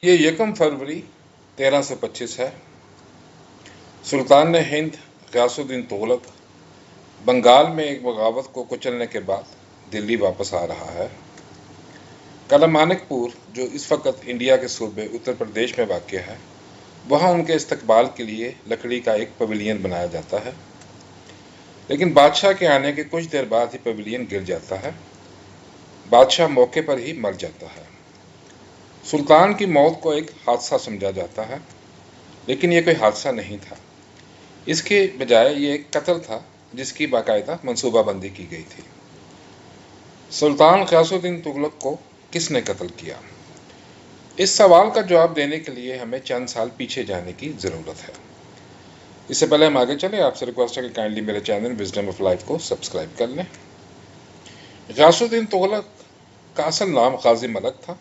یہ 1 فروری 1325 ہے۔ سلطان ہند غیاث الدین تغلق بنگال میں ایک بغاوت کو کچلنے کے بعد دلی واپس آ رہا ہے۔ کالا مانک پور، جو اس وقت انڈیا کے صوبے اتر پردیش میں واقع ہے، وہاں ان کے استقبال کے لیے لکڑی کا ایک پویلین بنایا جاتا ہے، لیکن بادشاہ کے آنے کے کچھ دیر بعد ہی پویلین گر جاتا ہے۔ بادشاہ موقع پر ہی مر جاتا ہے۔ سلطان کی موت کو ایک حادثہ سمجھا جاتا ہے، لیکن یہ کوئی حادثہ نہیں تھا۔ اس کے بجائے یہ ایک قتل تھا جس کی باقاعدہ منصوبہ بندی کی گئی تھی۔ سلطان غیاث الدین تغلق کو کس نے قتل کیا؟ اس سوال کا جواب دینے کے لیے ہمیں چند سال پیچھے جانے کی ضرورت ہے۔ اس سے پہلے ہم آگے چلیں، آپ سے ریکویسٹ ہے کہ کائنڈلی میرے چینل وزڈم آف لائف کو سبسکرائب کر لیں۔ غیاث الدین تغلق کا اصل نام غازی ملک تھا۔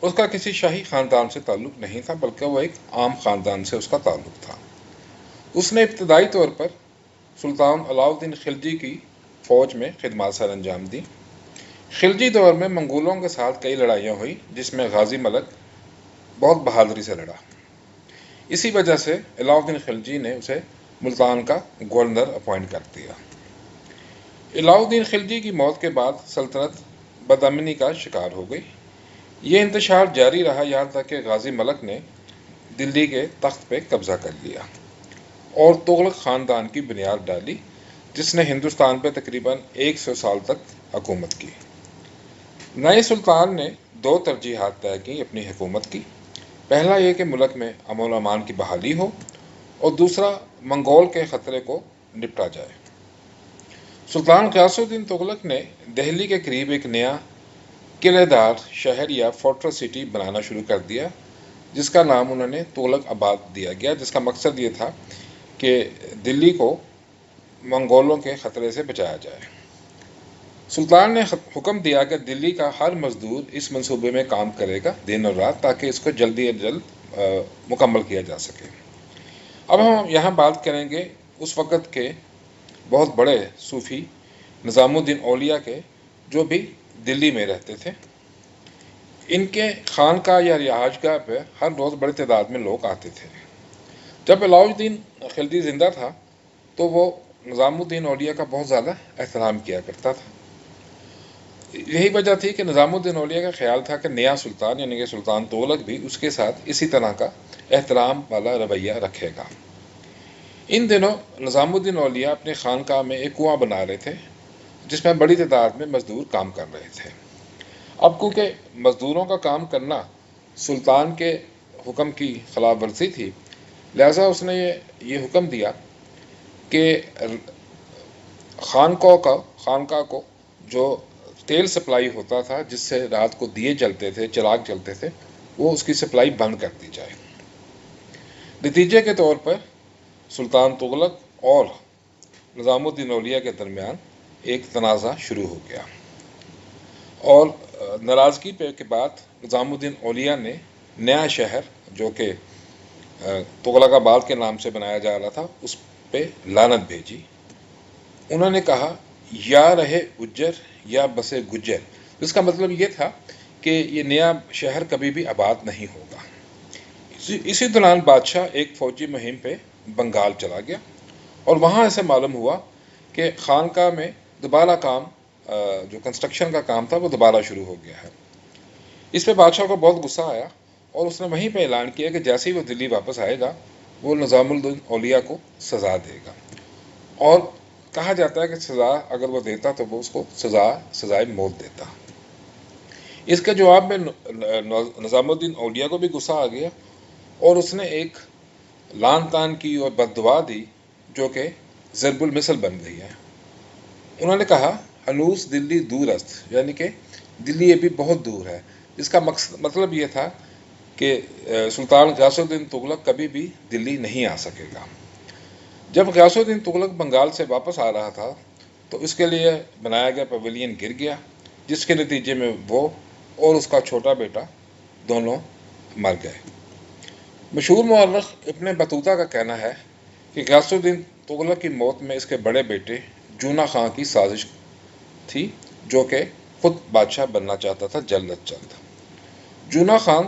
اس کا کسی شاہی خاندان سے تعلق نہیں تھا، بلکہ وہ ایک عام خاندان سے اس کا تعلق تھا۔ اس نے ابتدائی طور پر سلطان علاء الدین خلجی کی فوج میں خدمات سر انجام دی۔ خلجی دور میں منگولوں کے ساتھ کئی لڑائیاں ہوئی، جس میں غازی ملک بہت بہادری سے لڑا۔ اسی وجہ سے علاء الدین خلجی نے اسے ملتان کا گورنر اپوائنٹ کر دیا۔ علاء الدین خلجی کی موت کے بعد سلطنت بدامنی کا شکار ہو گئی۔ یہ انتشار جاری رہا یہاں تک کہ غازی ملک نے دلی کے تخت پہ قبضہ کر لیا اور تغلق خاندان کی بنیاد ڈالی، جس نے ہندوستان پہ تقریباً 100 سال تک حکومت کی۔ نئے سلطان نے 2 ترجیحات طے کی اپنی حکومت کی۔ پہلا یہ کہ ملک میں امن و امان کی بحالی ہو، اور دوسرا منگول کے خطرے کو نپٹا جائے۔ سلطان غیاث الدین تغلق نے دہلی کے قریب ایک نیا قلعے دار شہر یا فورٹریس سٹی بنانا شروع کر دیا، جس کا نام انہوں نے تغلق آباد دیا گیا، جس کا مقصد یہ تھا کہ دلی کو منگولوں کے خطرے سے بچایا جائے۔ سلطان نے حکم دیا کہ دلی کا ہر مزدور اس منصوبے میں کام کرے گا دن اور رات، تاکہ اس کو جلدی از جلد مکمل کیا جا سکے۔ اب ہم یہاں بات کریں گے اس وقت کے بہت بڑے صوفی نظام الدین اولیاء کے، جو بھی دلی میں رہتے تھے۔ ان کے خانقاہ یا رہائش گاہ پہ ہر روز بڑی تعداد میں لوگ آتے تھے۔ جب علاء الدین خلجی زندہ تھا تو وہ نظام الدین اولیاء کا بہت زیادہ احترام کیا کرتا تھا۔ یہی وجہ تھی کہ نظام الدین اولیاء کا خیال تھا کہ نیا سلطان یعنی کہ سلطان تغلق بھی اس کے ساتھ اسی طرح کا احترام والا رویہ رکھے گا۔ ان دنوں نظام الدین اولیاء اپنے خانقاہ میں ایک کنواں بنا رہے تھے، جس میں بڑی تعداد میں مزدور کام کر رہے تھے۔ اب کیونکہ مزدوروں کا کام کرنا سلطان کے حکم کی خلاف ورزی تھی، لہذا اس نے یہ حکم دیا کہ خانقاہ کو جو تیل سپلائی ہوتا تھا، جس سے رات کو دیے جلتے تھے، چراغ جلتے تھے، وہ اس کی سپلائی بند کر دی جائے۔ نتیجے کے طور پر سلطان تغلق اور نظام الدین اولیاء کے درمیان ایک تنازع شروع ہو گیا، اور ناراضگی کے بعد نظام الدین اولیاء نے نیا شہر جو کہ تغلق آباد کے نام سے بنایا جا رہا تھا، اس پہ لعنت بھیجی۔ انہوں نے کہا یا رہے اجر یا بسے گجر، جس کا مطلب یہ تھا کہ یہ نیا شہر کبھی بھی آباد نہیں ہوگا۔ اسی دوران بادشاہ ایک فوجی مہم پہ بنگال چلا گیا، اور وہاں ایسے معلوم ہوا کہ خانقاہ میں دوبارہ کام، جو کنسٹرکشن کا کام تھا، وہ دوبارہ شروع ہو گیا ہے۔ اس پہ بادشاہ کو بہت غصہ آیا، اور اس نے وہیں پہ اعلان کیا کہ جیسے ہی وہ دلی واپس آئے گا، وہ نظام الدین اولیاء کو سزا دے گا، اور کہا جاتا ہے کہ سزا اگر وہ دیتا تو وہ اس کو سزائے موت دیتا۔ اس کے جواب میں نظام الدین اولیاء کو بھی غصہ آ گیا، اور اس نے ایک لعن طعن کی اور بد دعا دی، جو کہ ضرب المثل بن گئی ہے۔ انہوں نے کہا ہنوز دلی دور است، یعنی کہ دلی ابھی بہت دور ہے۔ اس کا مطلب یہ تھا کہ سلطان غیاث الدین تغلق کبھی بھی دلی نہیں آ سکے گا۔ جب غیاث الدین تغلق بنگال سے واپس آ رہا تھا تو اس کے لیے بنایا گیا پویلین گر گیا، جس کے نتیجے میں وہ اور اس کا چھوٹا بیٹا دونوں مر گئے۔ مشہور مورخ ابن بطوطہ کا کہنا ہے کہ غیاث الدین تغلق کی موت میں اس کے بڑے بیٹے جونا خان کی سازش تھی، جو کہ خود بادشاہ بننا چاہتا تھا جلد از جلد۔ جونا خان